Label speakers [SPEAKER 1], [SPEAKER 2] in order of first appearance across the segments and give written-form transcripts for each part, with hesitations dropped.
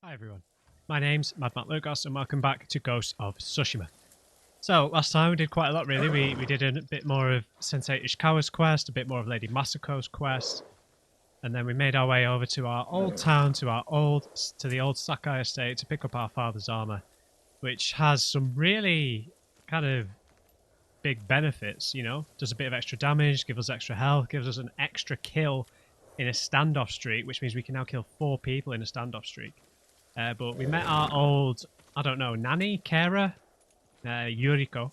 [SPEAKER 1] Hi everyone, my name's MadMatt Lugos and welcome back to Ghost of Tsushima. So last time we did quite a lot really, we did a bit more of Sensei Ishikawa's quest, a bit more of Lady Masako's quest, and then we made our way over to our old town, to the old Sakai estate to pick up our father's armor, which has some really kind of big benefits, you know, does a bit of extra damage, gives us extra health, gives us an extra kill in a standoff streak, which means we can now kill 4 people in a standoff streak. But we met our old, I don't know, nanny, carer, Yuriko,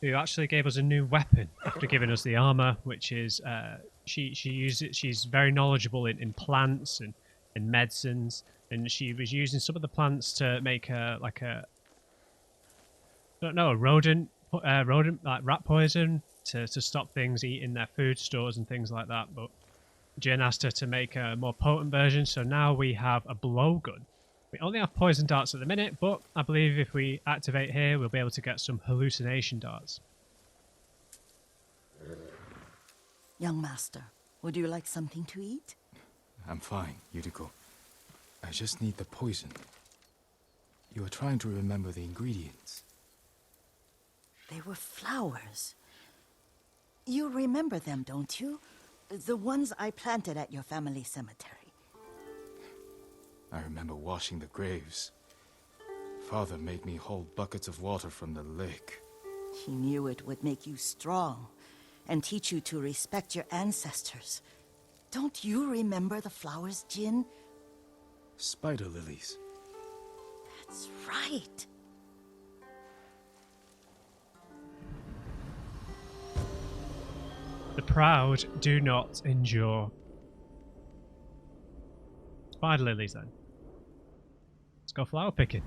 [SPEAKER 1] who actually gave us a new weapon after giving us the armor, which is she's very knowledgeable in plants and medicines, and she was using some of the plants to make a rodent like rat poison to stop things eating their food stores and things like that. But Jin asked her to make a more potent version, so now we have a blowgun. We only have poison darts at the minute, but I believe if we activate here, we'll be able to get some hallucination darts.
[SPEAKER 2] Young master, would you like something to eat?
[SPEAKER 3] I'm fine, Yuriko. I just need the poison. You are trying to remember the ingredients.
[SPEAKER 2] They were flowers. You remember them, don't you? The ones I planted at your family cemetery.
[SPEAKER 3] I remember washing the graves. Father made me hold buckets of water from the lake.
[SPEAKER 2] He knew it would make you strong and teach you to respect your ancestors. Don't you remember the flowers, Jin?
[SPEAKER 3] Spider lilies.
[SPEAKER 2] That's right.
[SPEAKER 1] The proud do not endure. Spider lilies then. Let's go flower picking.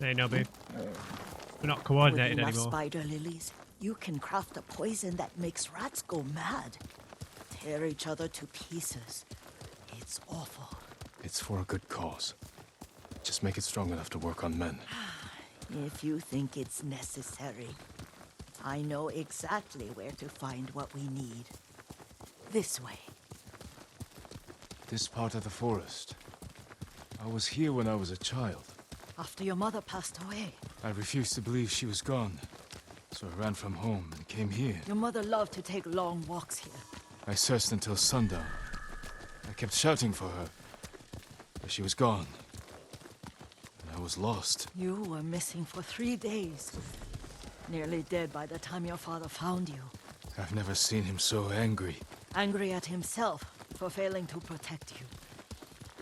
[SPEAKER 1] Hey, Nobu. We're not coordinated
[SPEAKER 2] With enough
[SPEAKER 1] anymore.
[SPEAKER 2] spider lilies, you can craft a poison that makes rats go mad. Tear each other to pieces. It's awful.
[SPEAKER 3] It's for a good cause. Just make it strong enough to work on men.
[SPEAKER 2] If you think it's necessary, I know exactly where to find what we need. This way.
[SPEAKER 3] This part of the forest. I was here when I was a child.
[SPEAKER 2] After your mother passed away.
[SPEAKER 3] I refused to believe she was gone. So I ran from home and came here.
[SPEAKER 2] Your mother loved to take long walks here.
[SPEAKER 3] I searched until sundown. I kept shouting for her. But she was gone. And I was lost.
[SPEAKER 2] You were missing for 3 days. Nearly dead by the time your father found you.
[SPEAKER 3] I've never seen him so angry.
[SPEAKER 2] Angry at himself for failing to protect you.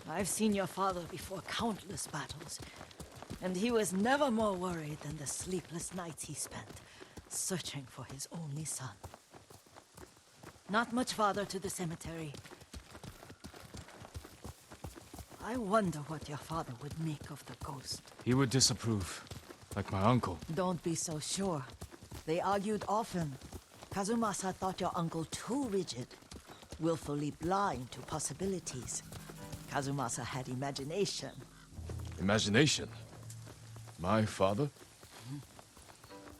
[SPEAKER 2] I've seen your father before countless battles, and he was never more worried than the sleepless nights he spent searching for his only son. Not much farther to the cemetery. I wonder what your father would make of the ghost.
[SPEAKER 3] He would disapprove, like my uncle.
[SPEAKER 2] Don't be so sure. They argued often. Kazumasa thought your uncle too rigid, willfully blind to possibilities. Kazumasa had imagination.
[SPEAKER 3] Imagination? My father?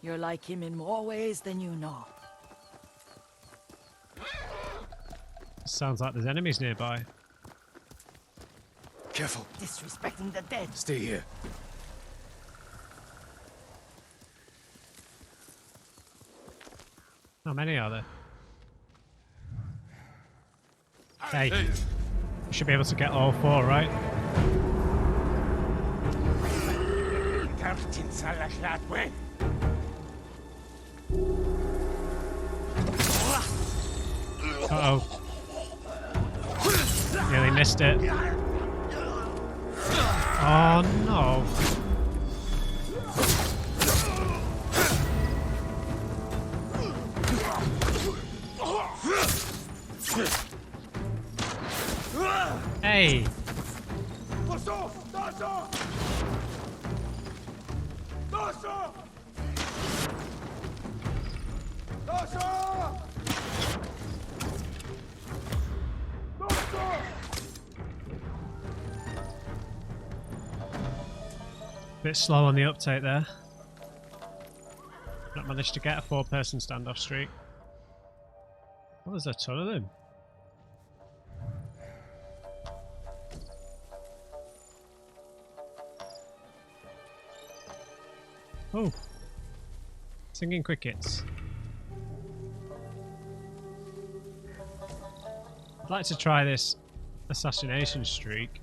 [SPEAKER 2] You're like him in more ways than you know.
[SPEAKER 1] Sounds like there's enemies nearby.
[SPEAKER 3] Careful.
[SPEAKER 2] Disrespecting the dead.
[SPEAKER 3] Stay here.
[SPEAKER 1] How many are there? Hey, we should be able to get all 4, right? Uh-oh. Nearly missed it. Oh no. Hey! Bit slow on the uptake there. Not managed to get a 4-person standoff streak. Oh, there's a ton of them. Oh. Singing crickets. I'd like to try this assassination streak.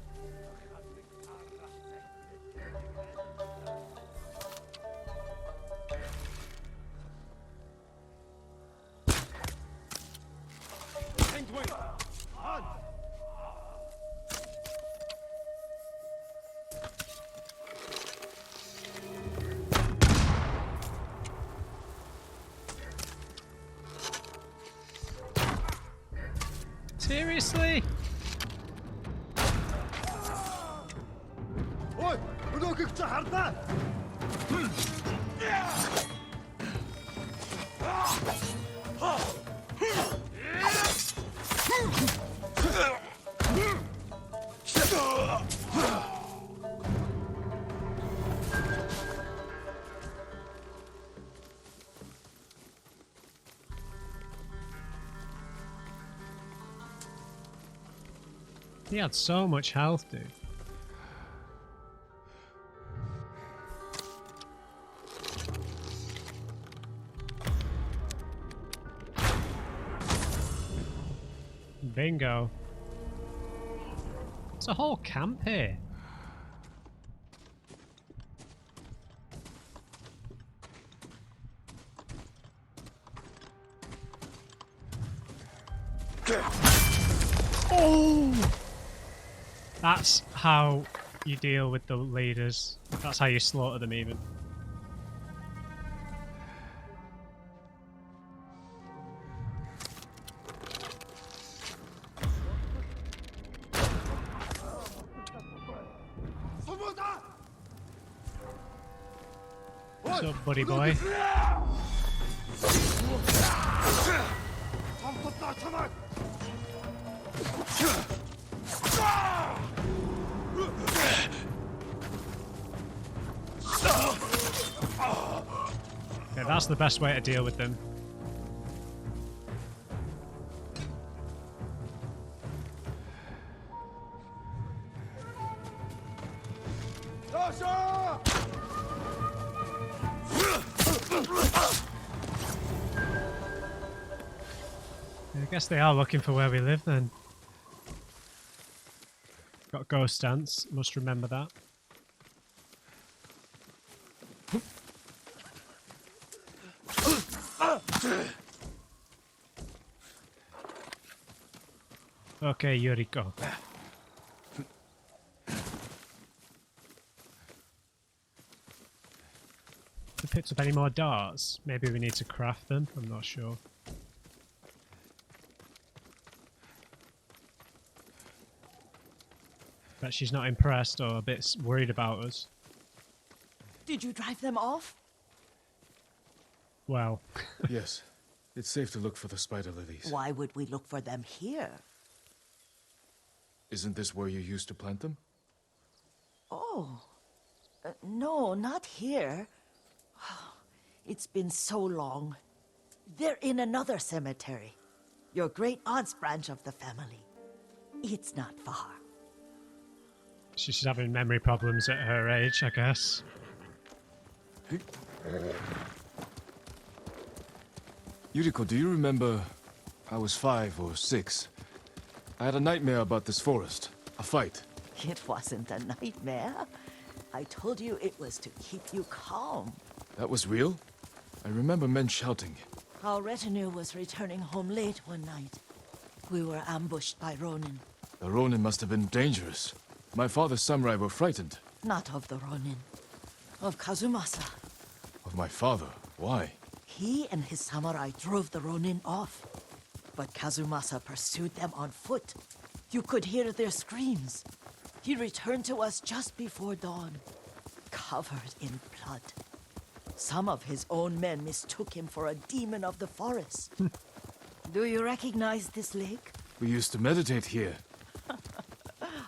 [SPEAKER 1] Seriously? He had so much health, dude. Bingo. It's a whole camp here. Oh! That's how you deal with the leaders. That's how you slaughter them even. What's up, buddy boy? Okay, that's the best way to deal with them. I guess they are looking for where we live then. Got ghost stance, must remember that. Okay, Yuriko. We picked up any more darts? Maybe we need to craft them, I'm not sure. Bet she's not impressed or a bit worried about us.
[SPEAKER 2] Did you drive them off?
[SPEAKER 1] Well.
[SPEAKER 3] Yes. It's safe to look for the spider lilies.
[SPEAKER 2] Why would we look for them here?
[SPEAKER 3] Isn't this where you used to plant them?
[SPEAKER 2] Oh. No, not here. It's been so long. They're in another cemetery. Your great aunt's branch of the family. It's not far.
[SPEAKER 1] She's having memory problems at her age, I guess.
[SPEAKER 3] Yuriko, do you remember? I was 5 or 6. I had a nightmare about this forest. A fight.
[SPEAKER 2] It wasn't a nightmare. I told you it was to keep you calm.
[SPEAKER 3] That was real? I remember men shouting.
[SPEAKER 2] Our retinue was returning home late one night. We were ambushed by Ronin.
[SPEAKER 3] The Ronin must have been dangerous. My father's samurai were frightened.
[SPEAKER 2] Not of the Ronin. Of Kazumasa.
[SPEAKER 3] Of my father? Why?
[SPEAKER 2] He and his samurai drove the Ronin off. But Kazumasa pursued them on foot. You could hear their screams. He returned to us just before dawn, covered in blood. Some of his own men mistook him for a demon of the forest. Do you recognize this lake?
[SPEAKER 3] We used to meditate here.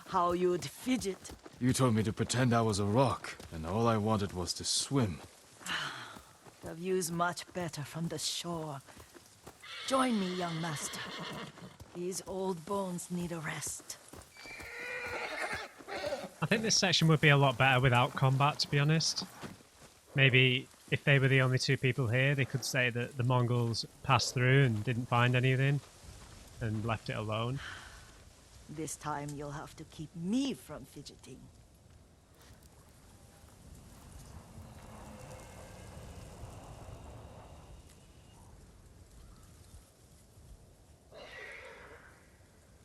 [SPEAKER 2] How you'd fidget.
[SPEAKER 3] You told me to pretend I was a rock, and all I wanted was to swim.
[SPEAKER 2] The view's much better from the shore. Join me, young master. These old bones need a rest.
[SPEAKER 1] I think this section would be a lot better without combat, to be honest. Maybe if they were the only two people here, they could say that the Mongols passed through and didn't find anything and left it alone.
[SPEAKER 2] This time you'll have to keep me from fidgeting.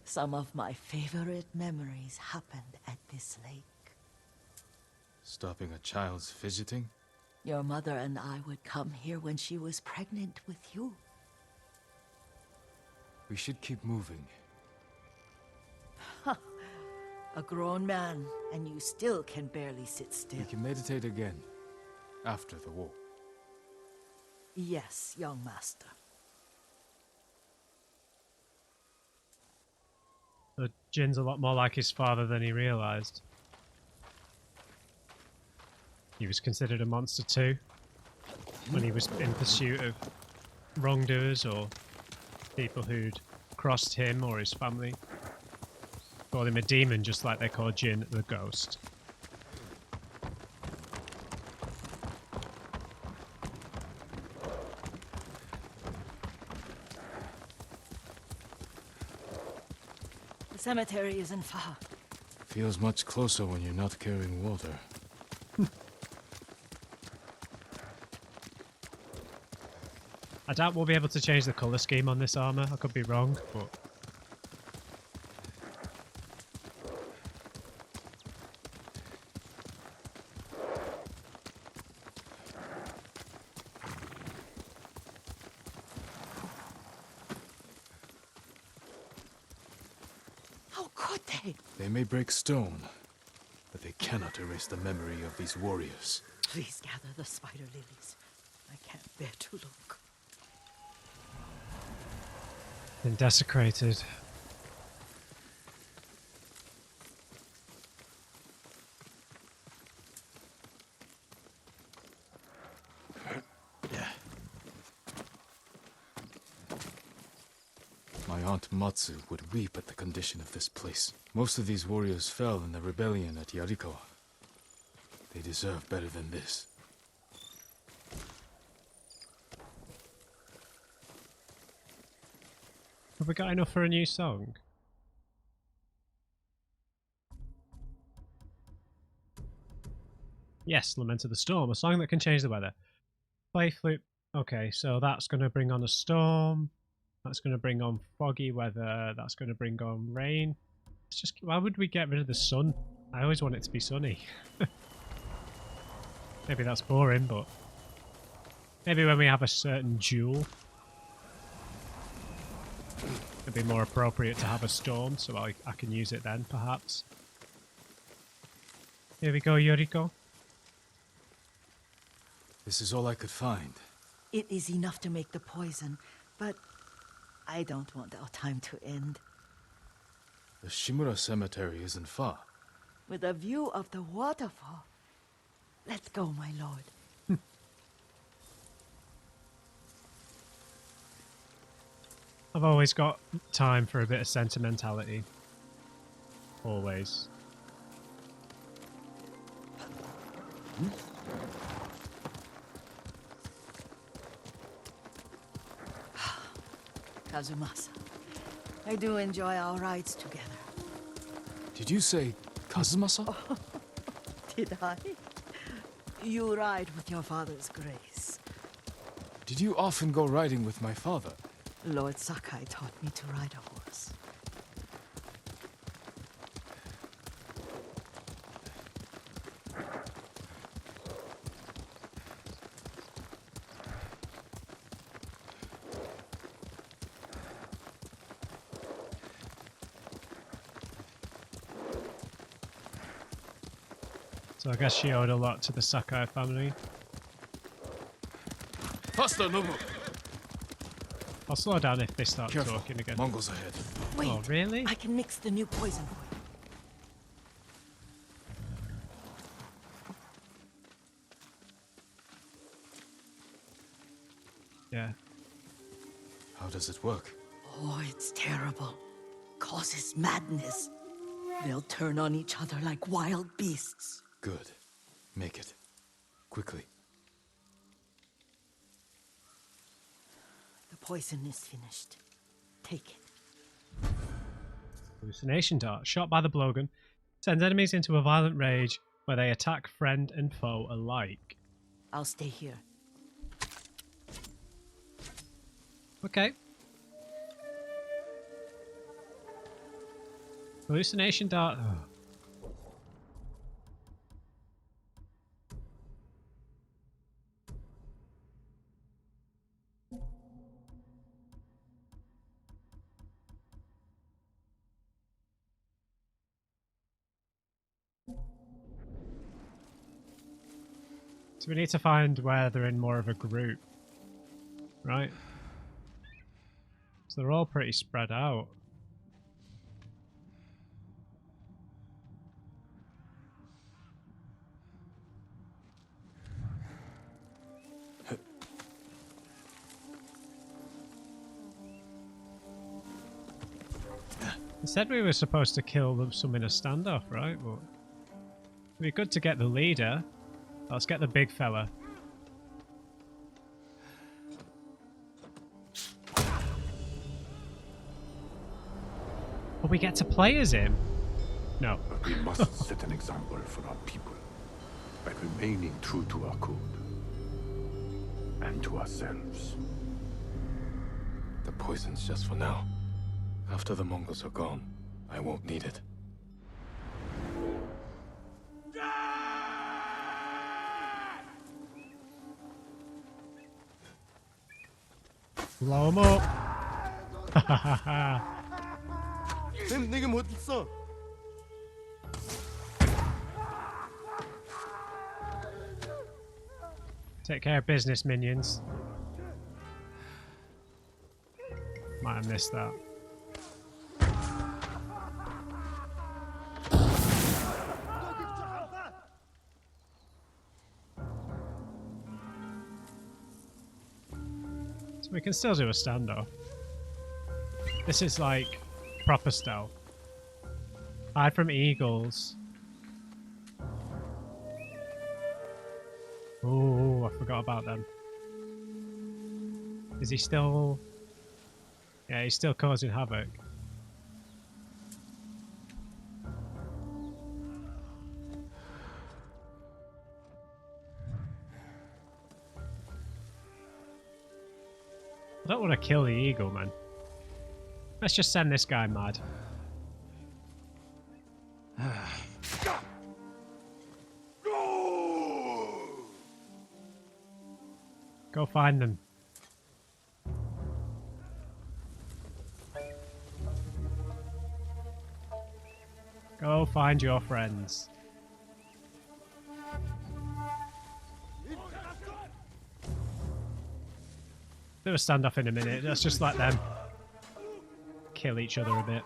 [SPEAKER 2] Some of my favorite memories happened at this lake.
[SPEAKER 3] Stopping a child's fidgeting?
[SPEAKER 2] Your mother and I would come here when she was pregnant with you.
[SPEAKER 3] We should keep moving.
[SPEAKER 2] A grown man, and you still can barely sit still.
[SPEAKER 3] We can meditate again, after the war.
[SPEAKER 2] Yes, young master.
[SPEAKER 1] So Jin's a lot more like his father than he realised. He was considered a monster too, when he was in pursuit of wrongdoers or people who'd crossed him or his family. Called him a demon, just like they called Jin the ghost.
[SPEAKER 2] The cemetery isn't far.
[SPEAKER 3] Feels much closer when you're not carrying water.
[SPEAKER 1] I doubt we'll be able to change the colour scheme on this armour. I could be wrong, but...
[SPEAKER 2] How could they?
[SPEAKER 3] They may break stone, but they cannot erase the memory of these warriors.
[SPEAKER 2] Please gather the spider lilies. I can't bear to look.
[SPEAKER 1] Been desecrated.
[SPEAKER 3] My aunt Matsu would weep at the condition of this place. Most of these warriors fell in the rebellion at Yuriko. They deserve better than this.
[SPEAKER 1] Have we got enough for a new song? Yes, Lament of the Storm, a song that can change the weather. Play flute. Okay, so that's going to bring on a storm. That's going to bring on foggy weather. That's going to bring on rain. It's just, why would we get rid of the sun? I always want it to be sunny. Maybe that's boring, but maybe when we have a certain duel, it'd be more appropriate to have a storm, so I can use it then, perhaps. Here we go, Yuriko.
[SPEAKER 3] This is all I could find.
[SPEAKER 2] It is enough to make the poison, but I don't want our time to end.
[SPEAKER 3] The Shimura Cemetery isn't far.
[SPEAKER 2] With a view of the waterfall. Let's go, my lord.
[SPEAKER 1] I've always got time for a bit of sentimentality. Always.
[SPEAKER 2] Kazumasa, I do enjoy our rides together.
[SPEAKER 3] Did you say Kazumasa?
[SPEAKER 2] Did I? You ride with your father's grace.
[SPEAKER 3] Did you often go riding with my father?
[SPEAKER 2] Lord Sakai taught me to ride a horse.
[SPEAKER 1] So I guess she owed a lot to the Sakai family.
[SPEAKER 3] Faster, Nobu!
[SPEAKER 1] I'll slow down if they start
[SPEAKER 3] Careful.
[SPEAKER 1] talking again.
[SPEAKER 3] Mongols ahead.
[SPEAKER 2] Wait,
[SPEAKER 1] Oh, really?
[SPEAKER 2] I can mix the new poison for you.
[SPEAKER 1] Yeah.
[SPEAKER 3] How does it work?
[SPEAKER 2] Oh, it's terrible. Causes madness. They'll turn on each other like wild beasts.
[SPEAKER 3] Good. Make it. Quickly.
[SPEAKER 2] poison is finished. Take it.
[SPEAKER 1] Hallucination dart. Shot by the blowgun. Sends enemies into a violent rage where they attack friend and foe alike.
[SPEAKER 2] I'll stay here.
[SPEAKER 1] Okay. Hallucination dart. Oh. So we need to find where they're in more of a group, right? So they're all pretty spread out. They said we were supposed to kill them some in a standoff, right? But it'd be good to get the leader. Let's get the big fella. But we get to play as him. No.
[SPEAKER 4] But we must set an example for our people by remaining true to our code and to ourselves.
[SPEAKER 3] The poison's just for now. After the Mongols are gone, I won't need it.
[SPEAKER 1] Blow him up.
[SPEAKER 3] 내가 못 있어.
[SPEAKER 1] Take care of business, minions. Might have missed that. So we can still do a standoff. This is like proper stealth. Hide from eagles. Oh, I forgot about them. Is he still... Yeah, he's still causing havoc. I don't want to kill the eagle, man. Let's just send this guy mad. Go find them. Go find your friends. Do a standoff in a minute. Let's just let them kill each other a bit.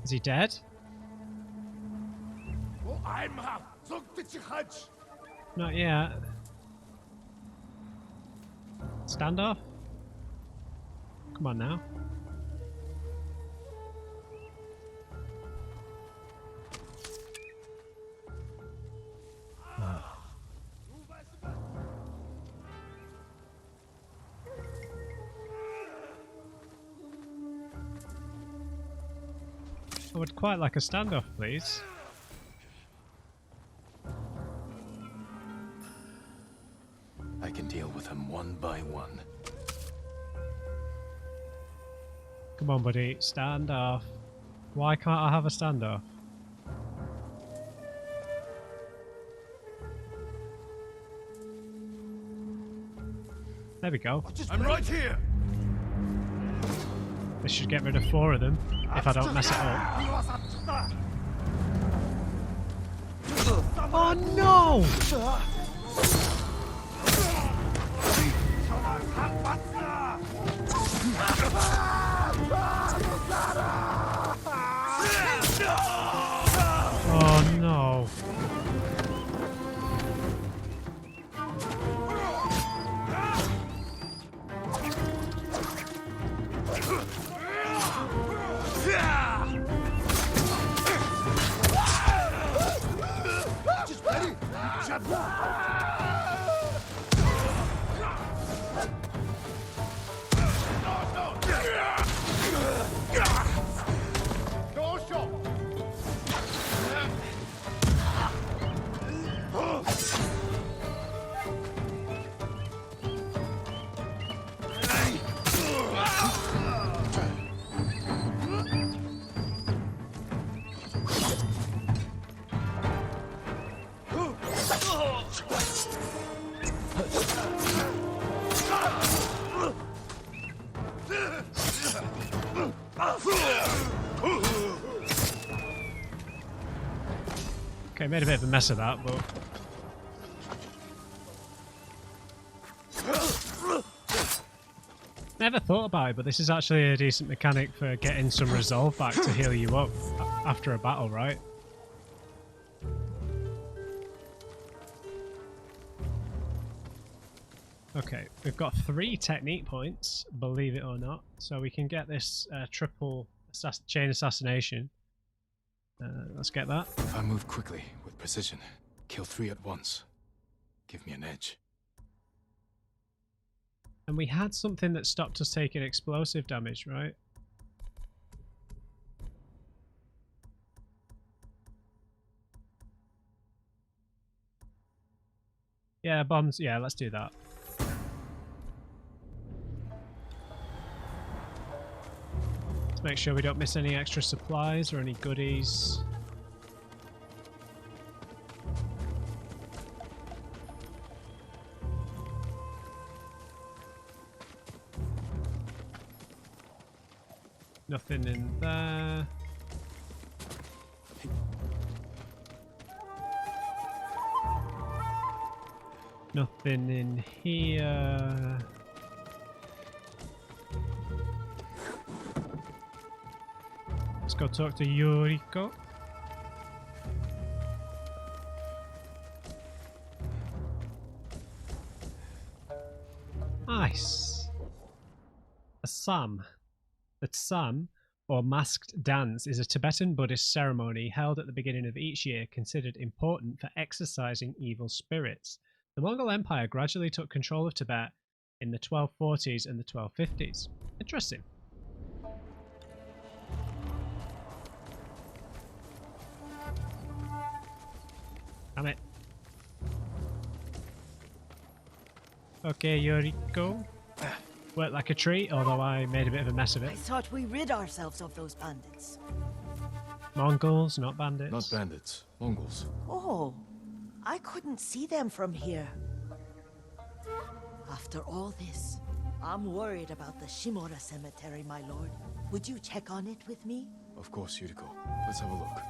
[SPEAKER 1] Is he dead? Not yet. Standoff? Come on now. I would quite like a standoff, please.
[SPEAKER 3] I can deal with them one by one.
[SPEAKER 1] Come on, buddy. Stand off. Why can't I have a standoff? There we go.
[SPEAKER 4] I'm right here.
[SPEAKER 1] This should get rid of 4 of them, if I don't mess it up. Oh no! Oh no. I made a bit of a mess of that, but... Never thought about it, but this is actually a decent mechanic for getting some resolve back to heal you up after a battle, right? Okay, we've got 3 technique points, believe it or not, so we can get this triple chain assassination. Let's get that.
[SPEAKER 3] If I move quickly, with precision, kill 3 at once, give me an edge.
[SPEAKER 1] And we had something that stopped us taking explosive damage, right? Yeah, bombs. Yeah, let's do that. Let's make sure we don't miss any extra supplies or any goodies. Nothing in there. Nothing in here. Let's go talk to Yuriko. Nice. A Sam. The Tsam, or masked dance, is a Tibetan Buddhist ceremony held at the beginning of each year considered important for exorcising evil spirits. The Mongol Empire gradually took control of Tibet in the 1240s and the 1250s. Interesting. Damn it. Okay, Yuriko. Worked like a treat, although I made a bit of a mess of
[SPEAKER 2] I
[SPEAKER 1] it.
[SPEAKER 2] thought we rid ourselves of those bandits.
[SPEAKER 1] Mongols, not bandits.
[SPEAKER 3] Not bandits, Mongols.
[SPEAKER 2] Oh, I couldn't see them from here. After all this, I'm worried about the Shimura cemetery, my lord. Would you check on it with me?
[SPEAKER 3] Of course, Yuriko. Let's have a look.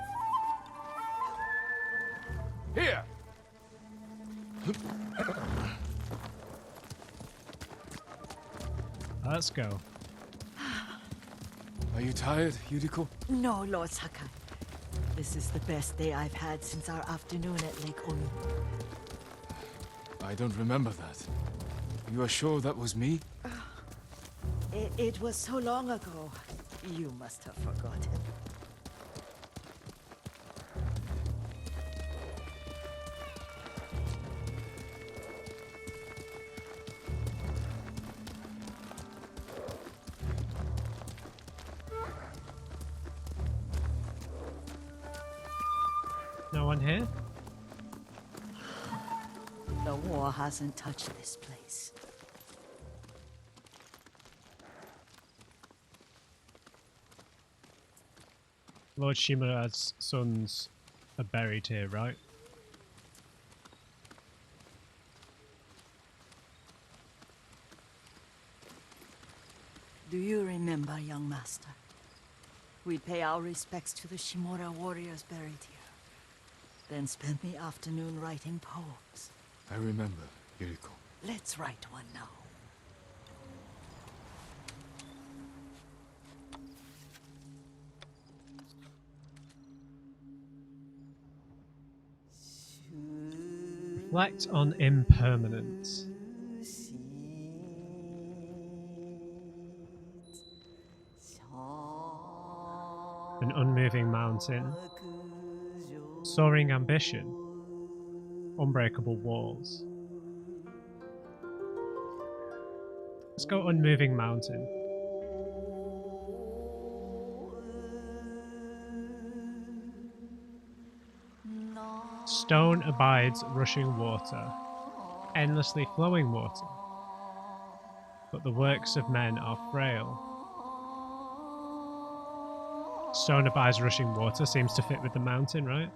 [SPEAKER 3] Here!
[SPEAKER 1] Let's go.
[SPEAKER 3] Are you tired, Yuriko?
[SPEAKER 2] No, Lord Sakai. This is the best day I've had since our afternoon at Lake Oni.
[SPEAKER 3] I don't remember that. You are sure that was me?
[SPEAKER 2] It was so long ago. You must have forgotten.
[SPEAKER 1] No one here?
[SPEAKER 2] The war hasn't touched this place.
[SPEAKER 1] Lord Shimura's sons are buried here, right?
[SPEAKER 2] Do you remember, young master? We pay our respects to the Shimura warriors buried here. Then spend the afternoon writing poems.
[SPEAKER 3] I remember, Yuriko.
[SPEAKER 2] Let's write one now.
[SPEAKER 1] Reflect on impermanence. An unmoving mountain. Soaring ambition. Unbreakable walls. Let's go unmoving mountain. Stone abides rushing water, endlessly flowing water. But the works of men are frail. Stone abides rushing water seems to fit with the mountain, right?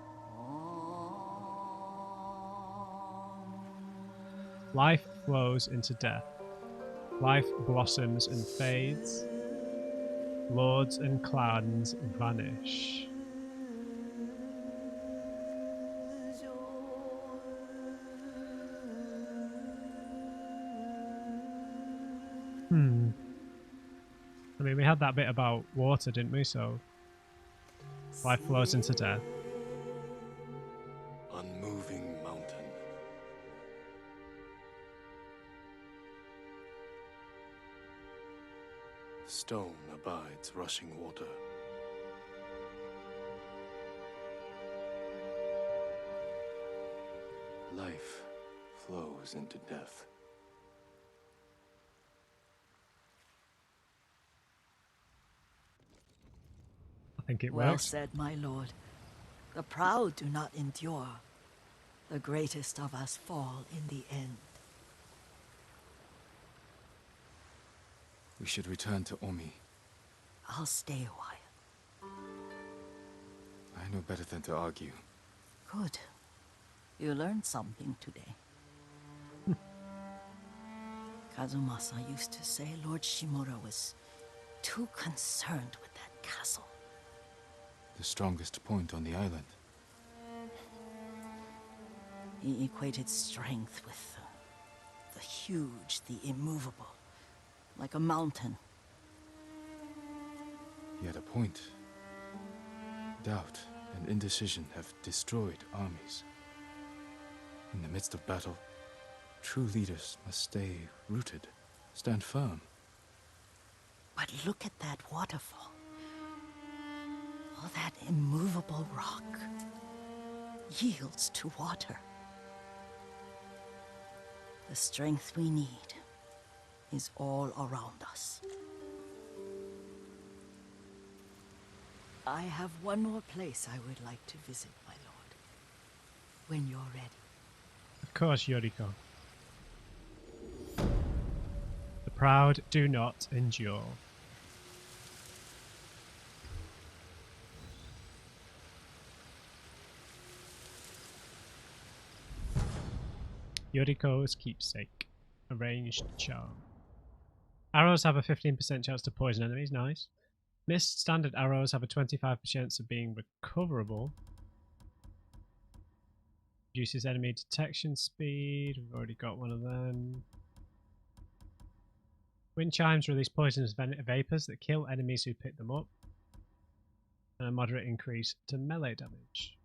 [SPEAKER 1] Life flows into death. Life blossoms and fades. Lords and clans vanish. Hmm. I mean, we had that bit about water, didn't we? So life flows into death.
[SPEAKER 3] Unmoving mountain. Stone abides rushing water. Life flows into death.
[SPEAKER 1] I think it
[SPEAKER 2] Well
[SPEAKER 1] works.
[SPEAKER 2] said, my lord. The proud do not endure. The greatest of us fall in the end.
[SPEAKER 3] We should return to Omi.
[SPEAKER 2] I'll stay a while.
[SPEAKER 3] I know better than to argue.
[SPEAKER 2] Good. You learned something today. Kazumasa used to say Lord Shimura was too concerned with that castle.
[SPEAKER 3] The strongest point on the island.
[SPEAKER 2] He equated strength with the huge, the immovable, like a mountain.
[SPEAKER 3] He had a point. Doubt and indecision have destroyed armies. In the midst of battle, true leaders must stay rooted, stand firm.
[SPEAKER 2] But look at that waterfall. All that immovable rock yields to water. The strength we need is all around us. I have one more place I would like to visit, my lord. When you're ready.
[SPEAKER 1] Of course, Yuriko. The proud do not endure. Yuriko's keepsake. Arranged charm. Arrows have a 15% chance to poison enemies. Nice. Missed standard arrows have a 25% chance of being recoverable. Reduces enemy detection speed. We've already got one of them. Wind chimes release poisonous vapors that kill enemies who pick them up. And a moderate increase to melee damage.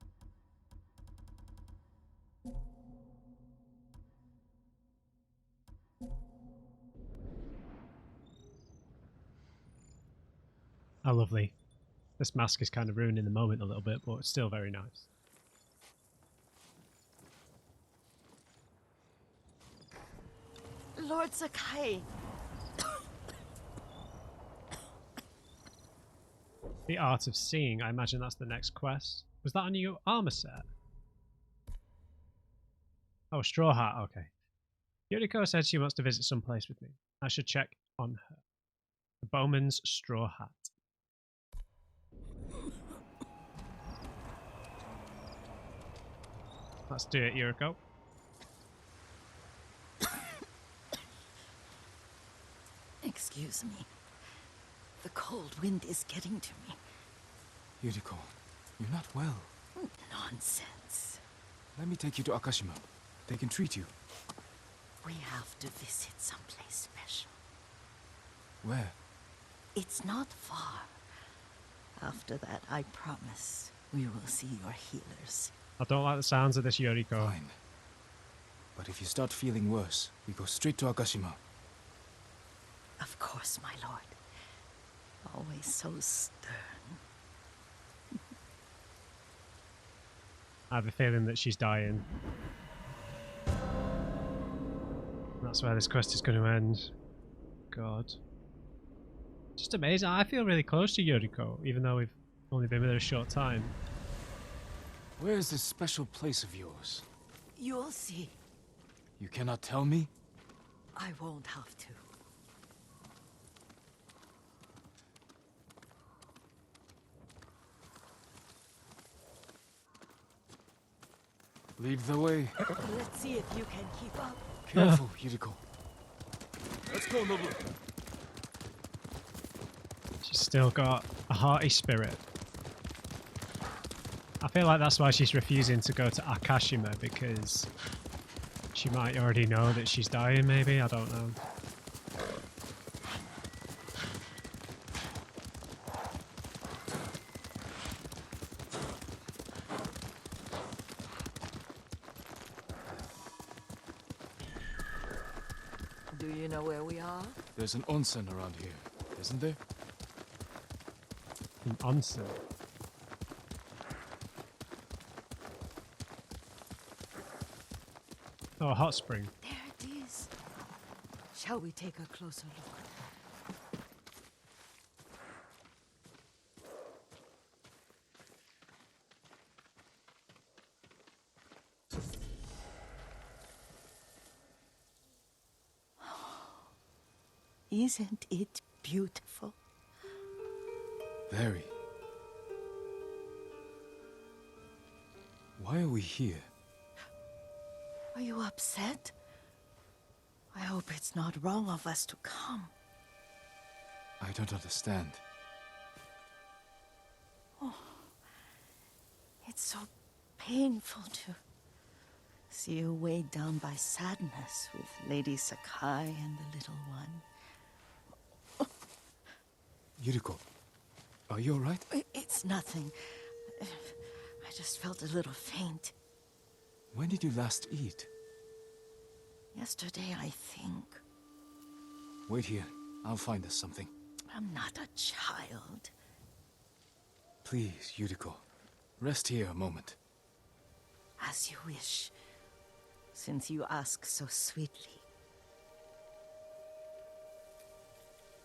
[SPEAKER 1] Oh, lovely. This mask is kind of ruining the moment a little bit, but it's still very nice.
[SPEAKER 2] Lord Sakai!
[SPEAKER 1] The Art of Seeing. I imagine that's the next quest. Was that a new armor set? Oh, Straw Hat. Okay. Yuriko said she wants to visit some place with me. I should check on her. The Bowman's Straw Hat. Let's do it, Yuriko.
[SPEAKER 2] Excuse me. The cold wind is getting to me.
[SPEAKER 3] Yuriko, you're not well.
[SPEAKER 2] Nonsense.
[SPEAKER 3] Let me take you to Akashima. They can treat you.
[SPEAKER 2] We have to visit someplace special.
[SPEAKER 3] Where?
[SPEAKER 2] It's not far. After that, I promise we will see your healers.
[SPEAKER 1] I don't like the sounds of this, Yuriko.
[SPEAKER 3] Fine. But if you start feeling worse, we go straight to Akashima.
[SPEAKER 2] Of course, my lord. Always so stern.
[SPEAKER 1] I have a feeling that she's dying. That's where this quest is going to end. God. Just amazing. I feel really close to Yuriko, even though we've only been with her a short time.
[SPEAKER 3] Where is this special place of yours?
[SPEAKER 2] You'll see.
[SPEAKER 3] You cannot tell me?
[SPEAKER 2] I won't have to.
[SPEAKER 3] Lead the way.
[SPEAKER 2] Let's see if you can keep up.
[SPEAKER 3] Careful, Yuriko. Let's go, Nobu.
[SPEAKER 1] She's still got a hearty spirit. I feel like that's why she's refusing to go to Akashima, because she might already know that she's dying, maybe? I don't know.
[SPEAKER 2] Do you know where we are?
[SPEAKER 3] There's an onsen around here, isn't there?
[SPEAKER 1] An onsen. Oh, a hot spring.
[SPEAKER 2] There it is. Shall we take a closer look? Isn't it beautiful?
[SPEAKER 3] Very. Why are we here?
[SPEAKER 2] Are you upset? I hope it's not wrong of us to come.
[SPEAKER 3] I don't understand.
[SPEAKER 2] It's so painful to see you weighed down by sadness with Lady Sakai and the little one.
[SPEAKER 3] Yuriko, are you alright?
[SPEAKER 2] It's nothing. I just felt a little faint.
[SPEAKER 3] When did you last eat?
[SPEAKER 2] Yesterday, I think.
[SPEAKER 3] Wait here. I'll find us something.
[SPEAKER 2] I'm not a child.
[SPEAKER 3] Please, Yuriko. Rest here a moment.
[SPEAKER 2] As you wish, since you ask so sweetly.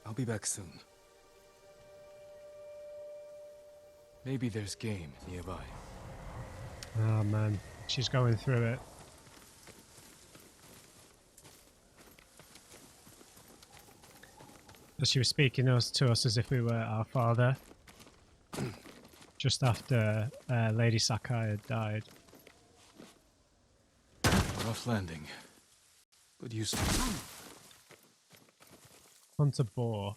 [SPEAKER 3] I'll be back soon. Maybe there's game nearby.
[SPEAKER 1] Oh man, she's going through it. She was speaking to us as if we were our father. Just after Lady Sakai had died.
[SPEAKER 3] Rough landing. But useful.
[SPEAKER 1] Hunter boar.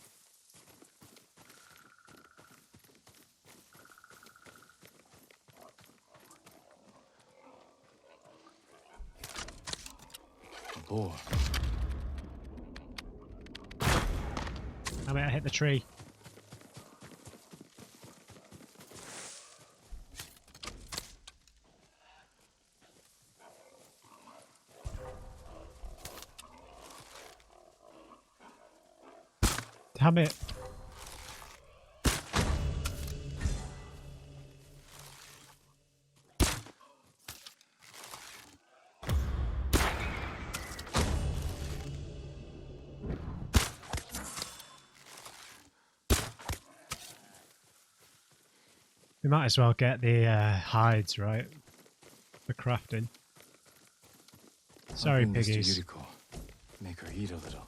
[SPEAKER 3] A boar.
[SPEAKER 1] I hit the tree. Damn it. We might as well get the hides, right? For crafting. Sorry,
[SPEAKER 3] I'll bring this
[SPEAKER 1] piggies.
[SPEAKER 3] to Yuriko. Make her eat a little.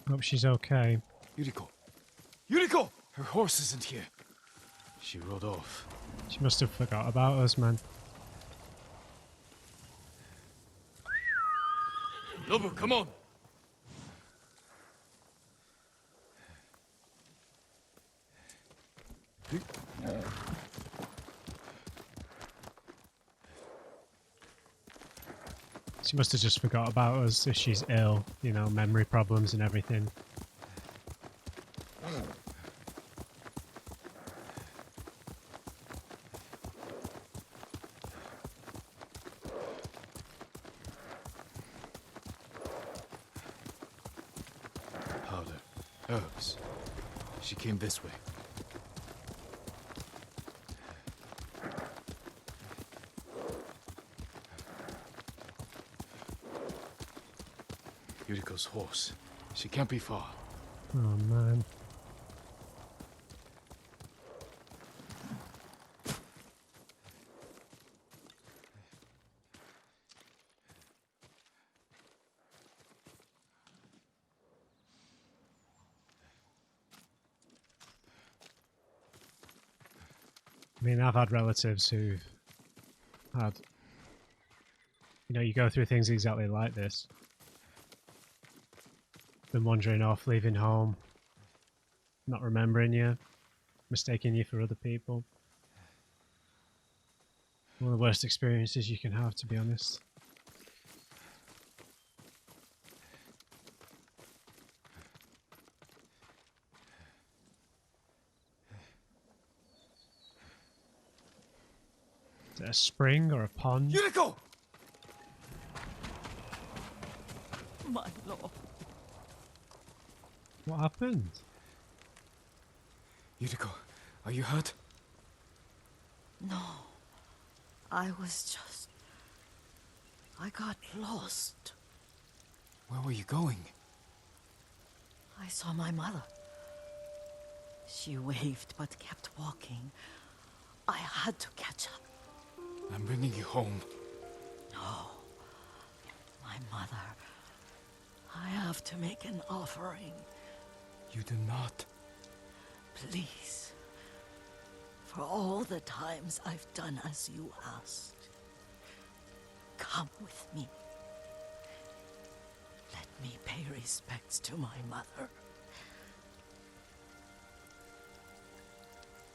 [SPEAKER 1] Hope she's okay.
[SPEAKER 3] Yuriko! Yuriko! Her horse isn't here. She rode off.
[SPEAKER 1] She must have forgot about us, man.
[SPEAKER 3] Nobu, come on!
[SPEAKER 1] She must have just forgot about us if she's ill, you know, memory problems and everything.
[SPEAKER 3] Powder. Herbs. She came this way. Yuriko's horse. She can't be far.
[SPEAKER 1] Oh man. I mean, I've had relatives who've had, you know, you go through things exactly like this. them wandering off, leaving home, not remembering you, mistaking you for other people. One of the worst experiences you can have, to be honest. Is it a spring or a pond?
[SPEAKER 3] Yuriko!
[SPEAKER 2] My lord.
[SPEAKER 1] What happened?
[SPEAKER 3] Yuriko, are you hurt?
[SPEAKER 2] No. I got lost.
[SPEAKER 3] Where were you going?
[SPEAKER 2] I saw my mother. She waved but kept walking. I had to catch up.
[SPEAKER 3] I'm bringing you home.
[SPEAKER 2] No. My mother. I have to make an offering.
[SPEAKER 3] You do not.
[SPEAKER 2] Please. For all the times I've done as you asked. Come with me. Let me pay respects to my mother.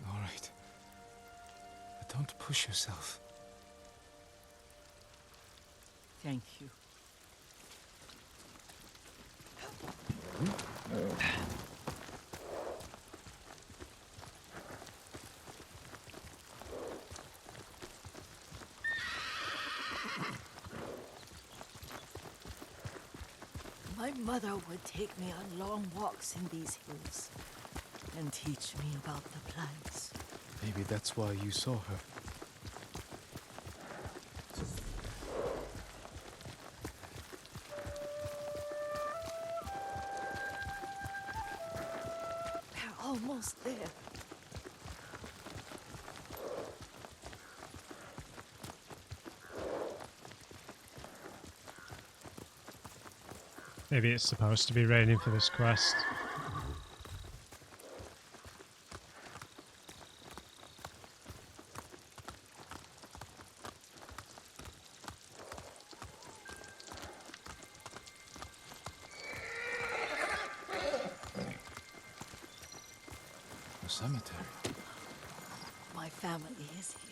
[SPEAKER 3] All right. But don't push yourself.
[SPEAKER 2] Thank you. My mother would take me on long walks in these hills and teach me about the plants.
[SPEAKER 3] Maybe that's why you saw her.
[SPEAKER 2] We're almost there.
[SPEAKER 1] Maybe it's supposed to be raining for this quest.
[SPEAKER 3] A cemetery.
[SPEAKER 2] My family is here.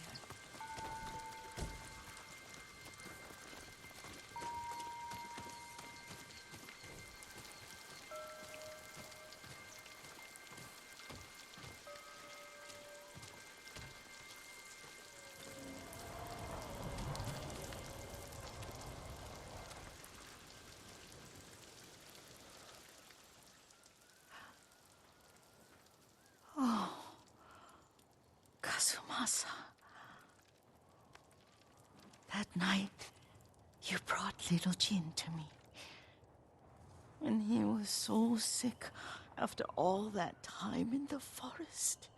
[SPEAKER 2] Kazumasa. That night, you brought little Jin to me. And he was so sick after all that time in the forest.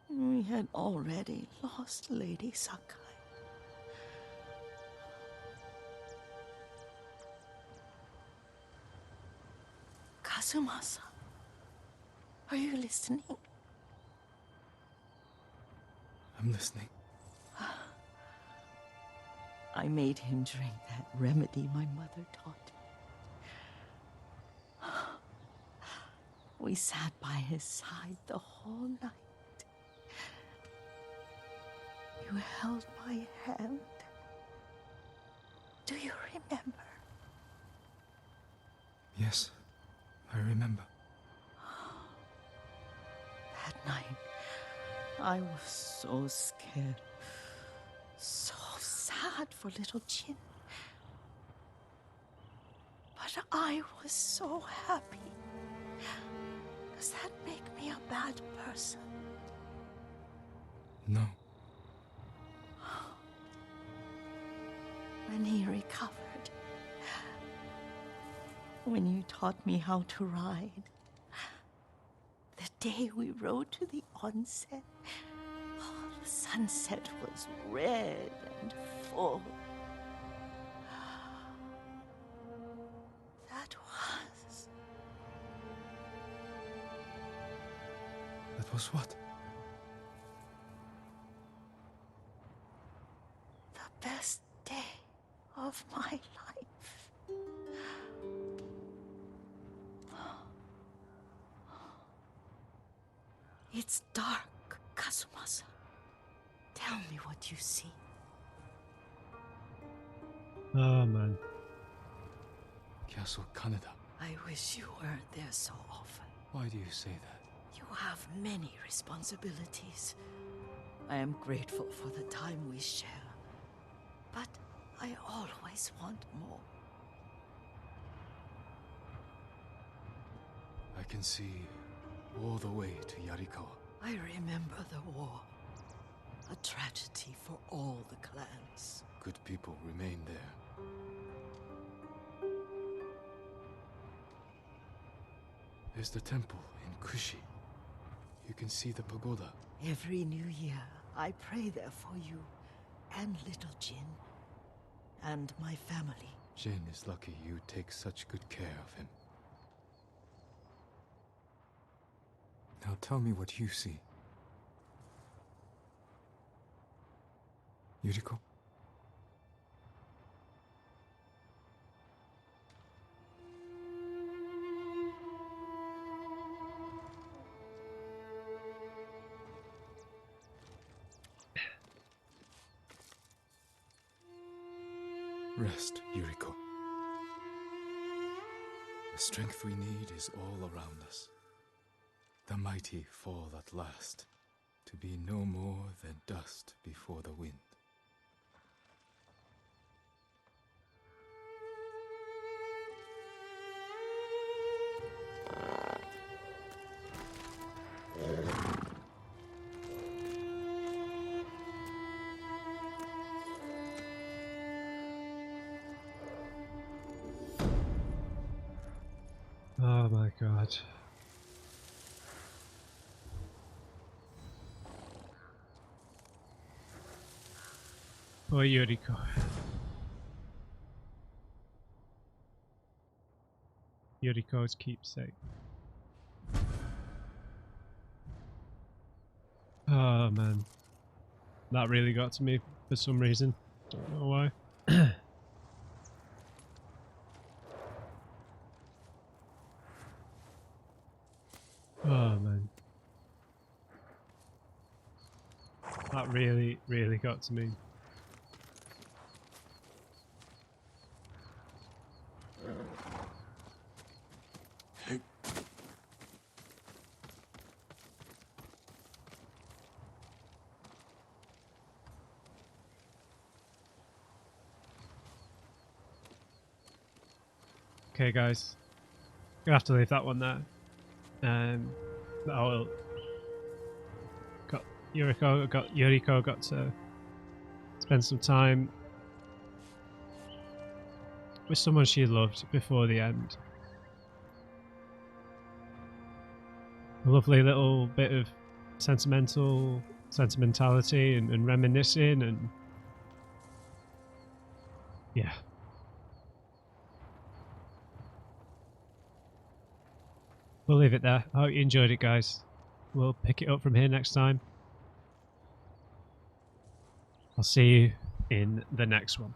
[SPEAKER 2] We had already lost Lady Sakai. Kazumasa, are you listening?
[SPEAKER 3] I'm listening.
[SPEAKER 2] I made him drink that remedy my mother taught me. We sat by his side the whole night. You held my hand. Do you remember?
[SPEAKER 3] Yes, I remember.
[SPEAKER 2] That night, I was so scared. So sad for little Jin. But I was so happy. Does that make me a bad person?
[SPEAKER 3] No.
[SPEAKER 2] When he recovered, when you taught me how to ride, the day we rode to the onsen, the sunset was red and full.
[SPEAKER 3] That was what?
[SPEAKER 2] The best day of my life. It's dark, Kazumasa. Tell me what you see.
[SPEAKER 1] Oh man.
[SPEAKER 3] Castle Kaneda.
[SPEAKER 2] I wish you weren't there so often.
[SPEAKER 3] Why do you say that?
[SPEAKER 2] You have many responsibilities. I am grateful for the time we share, but I always want more.
[SPEAKER 3] I can see all the way to Yuriko.
[SPEAKER 2] I remember the war. A tragedy for all the clans.
[SPEAKER 3] Good people remain there. There's the temple in Kushi. You can see the pagoda.
[SPEAKER 2] Every new year, I pray there for you, and little Jin, and my family.
[SPEAKER 3] Jin is lucky you take such good care of him. Now tell me what you see. Yuriko? Rest, Yuriko. The strength we need is all around us. The mighty fall at last, to be no more than dust before the wind.
[SPEAKER 1] Oh my god. Poor Yuriko. Yuriko's keepsake. Oh man. That really got to me for some reason. Don't know why. Oh man. That really, really got to me. Okay guys, gonna have to leave that one there. I'll got Yuriko got to spend some time with someone she loved before the end. A lovely little bit of sentimentality and reminiscing, and yeah. We'll leave it there. I hope you enjoyed it, guys. We'll pick it up from here next time. I'll see you in the next one.